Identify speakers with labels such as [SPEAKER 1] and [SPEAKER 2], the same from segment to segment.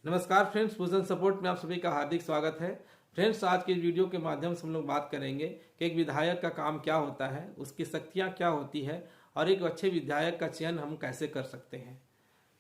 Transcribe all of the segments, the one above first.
[SPEAKER 1] नमस्कार फ्रेंड्स, पूजन सपोर्ट में आप सभी का हार्दिक स्वागत है। फ्रेंड्स, आज के वीडियो के माध्यम से हम लोग बात करेंगे कि एक विधायक का काम क्या होता है, उसकी शक्तियां क्या होती है और एक अच्छे विधायक का चयन हम कैसे कर सकते हैं।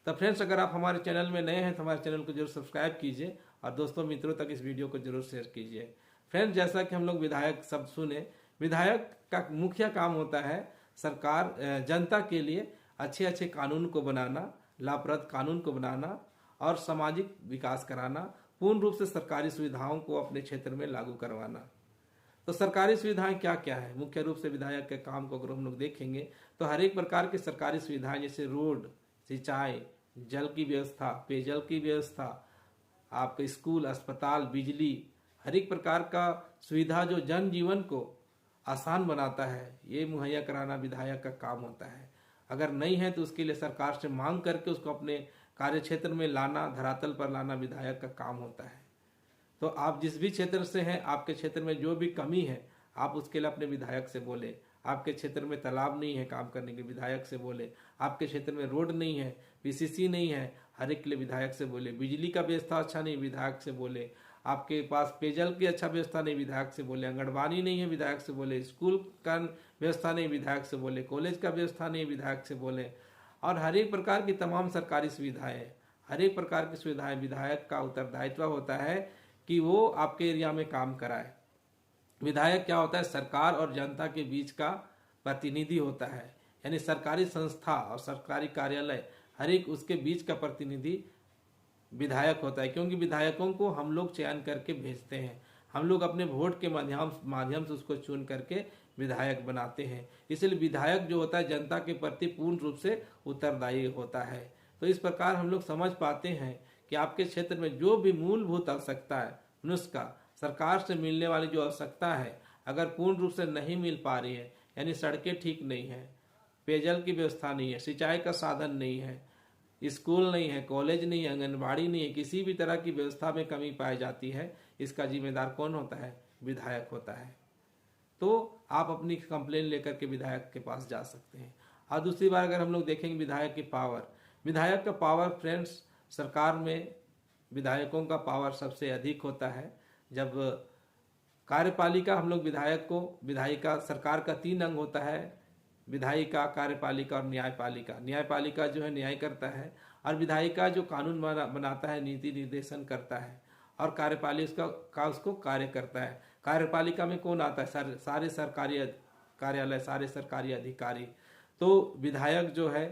[SPEAKER 1] तो फ्रेंड्स, अगर आप हमारे चैनल में नए हैं तो हमारे चैनल को जरूर सब्सक्राइब कीजिए और दोस्तों मित्रों तक इस वीडियो को जरूर शेयर कीजिए। फ्रेंड्स, जैसा कि हम लोग विधायक शब्द सुने, विधायक का मुख्य काम होता है सरकार जनता के लिए अच्छे अच्छे कानून को बनाना, लाभप्रद कानून को बनाना और सामाजिक विकास कराना, पूर्ण रूप से सरकारी सुविधाओं को अपने क्षेत्र में लागू करवाना। तो सरकारी सुविधाएं क्या क्या है? मुख्य रूप से विधायक के काम को अगर हम लोग देखेंगे तो हर एक प्रकार की सरकारी सुविधाएं जैसे रोड, सिंचाई, जल की व्यवस्था, पेयजल की व्यवस्था, आपके स्कूल, अस्पताल, बिजली, हर एक प्रकार का सुविधा जो जनजीवन को आसान बनाता है, ये मुहैया कराना विधायक का काम होता है। अगर नहीं है तो उसके लिए सरकार से मांग करके उसको अपने कार्य क्षेत्र में लाना, धरातल पर लाना विधायक का काम होता है। तो आप जिस भी क्षेत्र से हैं, आपके क्षेत्र में जो भी कमी है, आप उसके लिए अपने विधायक से बोले। आपके क्षेत्र में तालाब नहीं है काम करने के, विधायक से बोले। आपके क्षेत्र में रोड नहीं है, पीसीसी नहीं है, हर एक के लिए विधायक से बोले। बिजली का व्यवस्था अच्छा नहीं, विधायक से बोले। आपके पास पेयजल की अच्छा व्यवस्था नहीं, विधायक से बोले। आंगनबाड़ी नहीं है, विधायक से बोले। स्कूल का व्यवस्था नहीं, विधायक से बोले। कॉलेज का व्यवस्था नहीं, विधायक से बोले। और हर एक प्रकार की तमाम सरकारी सुविधाएं, हर एक प्रकार की सुविधाएं विधायक का उत्तरदायित्व होता है कि वो आपके एरिया में काम कराए। विधायक क्या होता है? सरकार और जनता के बीच का प्रतिनिधि होता है, यानी सरकारी संस्था और सरकारी कार्यालय हर एक उसके बीच का प्रतिनिधि विधायक होता है। क्योंकि विधायकों को हम लोग चयन करके भेजते हैं, हम लोग अपने वोट के माध्यम से उसको चुन करके विधायक बनाते हैं। इसलिए विधायक जो होता है जनता के प्रति पूर्ण रूप से उत्तरदायी होता है। तो इस प्रकार हम लोग समझ पाते हैं कि आपके क्षेत्र में जो भी मूलभूत आवश्यकता है मनुष्य का, सरकार से मिलने वाली जो आवश्यकता है, अगर पूर्ण रूप से नहीं मिल पा रही है, यानी सड़कें ठीक नहीं है, पेयजल की व्यवस्था नहीं है, सिंचाई का साधन नहीं है, स्कूल नहीं है, कॉलेज नहीं है, आंगनबाड़ी नहीं है, किसी भी तरह की व्यवस्था में कमी पाई जाती है, इसका जिम्मेदार कौन होता है? विधायक होता है। तो आप अपनी कंप्लेन लेकर के विधायक के पास जा सकते हैं। और दूसरी बार अगर हम लोग देखेंगे विधायक की पावर, विधायक का पावर फ्रेंड्स, सरकार में विधायकों का पावर सबसे अधिक होता है। जब कार्यपालिका, हम लोग विधायक को, विधायिका, सरकार का 3 अंग होता है, विधायिका, कार्यपालिका और न्यायपालिका। न्यायपालिका जो है न्याय करता है, और विधायिका जो कानून बनाता है, नीति निर्देशन करता है, और कार्यपालिका का उसको कार्य करता है। कार्यपालिका में कौन आता है? सारे सरकारी कार्यालय, सारे सरकारी अधिकारी। तो विधायक जो है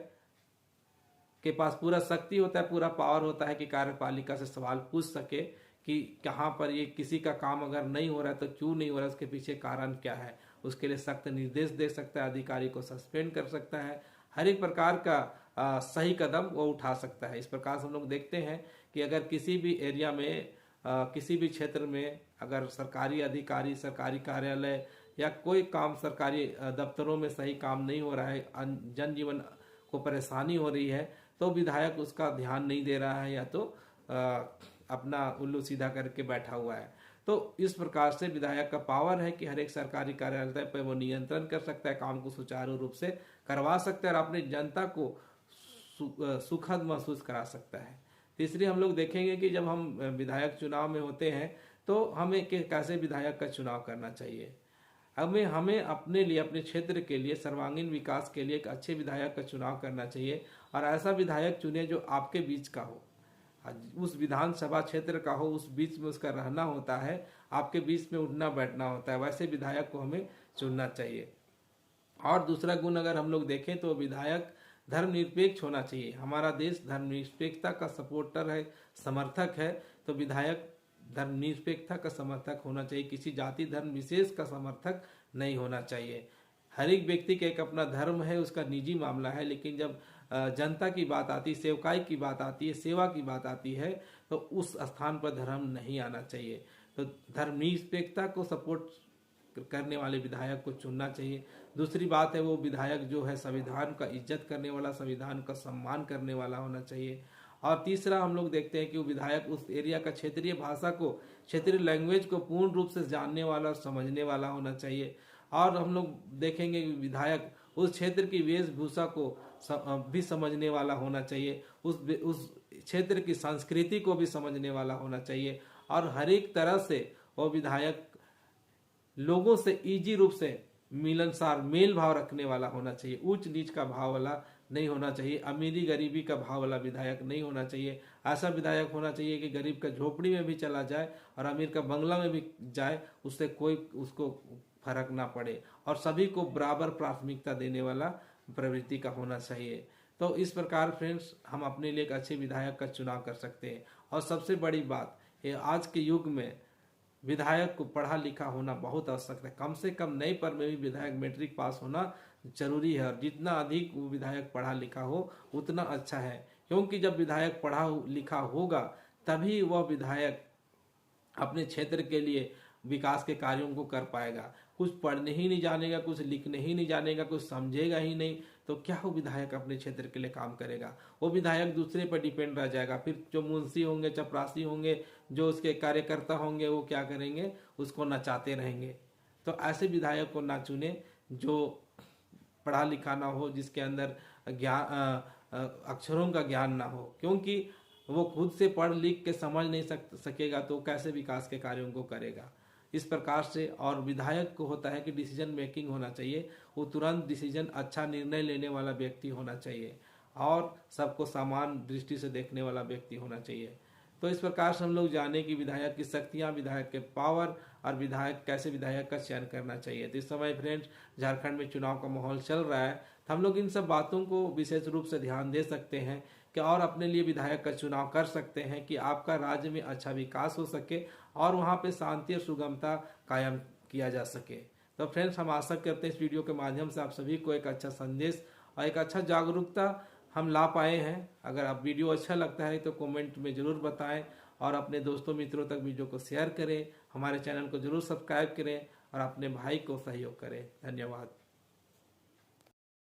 [SPEAKER 1] के पास पूरा शक्ति होता है, पूरा पावर होता है कि कार्यपालिका से सवाल पूछ सके कि कहाँ पर ये किसी का काम अगर नहीं हो रहा है तो क्यों नहीं हो रहा है, उसके पीछे कारण क्या है। उसके लिए सख्त निर्देश दे सकता है, अधिकारी को सस्पेंड कर सकता है, हर एक प्रकार का सही कदम वो उठा सकता है। इस प्रकार से हम लोग देखते हैं कि अगर किसी भी एरिया में, किसी भी क्षेत्र में अगर सरकारी अधिकारी, सरकारी कार्यालय या कोई काम सरकारी दफ्तरों में सही काम नहीं हो रहा है, जनजीवन को परेशानी हो रही है, तो विधायक उसका ध्यान नहीं दे रहा है या तो अपना उल्लू सीधा करके बैठा हुआ है। तो इस प्रकार से विधायक का पावर है कि हर एक सरकारी कार्यालय पर वो नियंत्रण कर सकता है, काम को सुचारू रूप से करवा सकता है और अपनी जनता को सुखद महसूस करा सकता है। तीसरी हम लोग देखेंगे कि जब हम विधायक चुनाव में होते हैं तो हमें कैसे विधायक का चुनाव करना चाहिए। हमें अपने लिए, अपने क्षेत्र के लिए, सर्वांगीण विकास के लिए एक अच्छे विधायक का चुनाव करना चाहिए, और ऐसा विधायक चुने जो आपके बीच का हो, उस विधानसभा क्षेत्र का हो, उस बीच में उसका रहना होता है, आपके बीच में उठना बैठना होता है, वैसे विधायक को हमें चुनना चाहिए। और दूसरा गुण अगर हम लोग देखें तो विधायक धर्मनिरपेक्ष होना चाहिए। हमारा देश धर्मनिरपेक्षता का सपोर्टर है, समर्थक है, तो विधायक धर्मनिरपेक्षता का समर्थक होना चाहिए, किसी जाति धर्म विशेष का समर्थक नहीं होना चाहिए। हर एक व्यक्ति का एक अपना धर्म है, उसका निजी मामला है, लेकिन जब जनता की बात आती है, सेवकाई की बात आती है, सेवा की बात आती है, तो उस स्थान पर धर्म नहीं आना चाहिए। तो धर्मनिरपेक्षता को सपोर्ट करने वाले विधायक को चुनना चाहिए। दूसरी बात है वो विधायक जो है संविधान का इज्जत करने वाला, संविधान का सम्मान करने वाला होना चाहिए। और तीसरा हम लोग देखते हैं कि वो विधायक उस एरिया का क्षेत्रीय भाषा को, क्षेत्रीय लैंग्वेज को पूर्ण रूप से जानने वाला और समझने वाला होना चाहिए। और हम लोग देखेंगे कि विधायक उस क्षेत्र की वेशभूषा को भी समझने वाला होना चाहिए, उस क्षेत्र की संस्कृति को भी समझने वाला होना चाहिए और हर एक तरह से वो विधायक लोगों से इजी रूप से मिलनसार मेल भाव रखने वाला होना चाहिए। ऊंच नीच का भाव वाला नहीं होना चाहिए, अमीरी गरीबी का भाव वाला विधायक नहीं होना चाहिए। ऐसा विधायक होना चाहिए कि गरीब का झोपड़ी में भी चला जाए और अमीर का बंगला में भी जाए, उससे कोई उसको फर्क ना पड़े और सभी को बराबर प्राथमिकता देने वाला प्रवृत्ति का होना चाहिए। तो इस प्रकार फ्रेंड्स हम अपने लिए एक अच्छे विधायक का चुनाव कर सकते हैं। और सबसे बड़ी बात ये आज के युग में विधायक को पढ़ा लिखा होना बहुत आवश्यक है। कम से कम नई पर में भी विधायक मैट्रिक पास होना जरूरी है और जितना अधिक वो विधायक पढ़ा लिखा हो उतना अच्छा है, क्योंकि जब विधायक पढ़ा लिखा होगा तभी वह विधायक अपने क्षेत्र के लिए विकास के कार्यों को कर पाएगा। कुछ पढ़ने ही नहीं जानेगा, कुछ लिखने ही नहीं जानेगा, कुछ समझेगा ही नहीं, तो क्या वो विधायक अपने क्षेत्र के लिए काम करेगा? वो विधायक दूसरे पर डिपेंड रह जाएगा। फिर जो मुंशी होंगे, चपरासी होंगे, जो उसके कार्यकर्ता होंगे, वो क्या करेंगे? उसको नचाते रहेंगे। तो ऐसे विधायक को ना चुने जो पढ़ा लिखा ना हो, जिसके अंदर ज्ञान अक्षरों का ज्ञान ना हो, क्योंकि वो खुद से पढ़ लिख के समझ नहीं सकेगा तो कैसे विकास के कार्यों को करेगा। इस प्रकार से और विधायक को होता है कि डिसीजन मेकिंग होना चाहिए, वो तुरंत डिसीजन अच्छा निर्णय लेने वाला व्यक्ति होना चाहिए और सबको समान दृष्टि से देखने वाला व्यक्ति होना चाहिए। तो इस प्रकार से हम लोग जाने कि विधायक की शक्तियां, विधायक के पावर और विधायक कैसे विधायक का चयन करना चाहिए। तो इस समय फ्रेंड्स झारखंड में चुनाव का माहौल चल रहा है, तो हम लोग इन सब बातों को विशेष रूप से ध्यान दे सकते हैं कि और अपने लिए विधायक का चुनाव कर सकते हैं कि आपका राज्य में अच्छा विकास हो सके और वहाँ पे शांति और सुगमता कायम किया जा सके। तो फ्रेंड्स हम आशा करते हैं इस वीडियो के माध्यम से आप सभी को एक अच्छा संदेश और एक अच्छा जागरूकता हम ला पाए हैं। अगर आप वीडियो अच्छा लगता है तो कमेंट में ज़रूर बताएं और अपने दोस्तों मित्रों तक वीडियो को शेयर करें, हमारे चैनल को जरूर सब्सक्राइब करें और अपने भाई को सहयोग करें। धन्यवाद।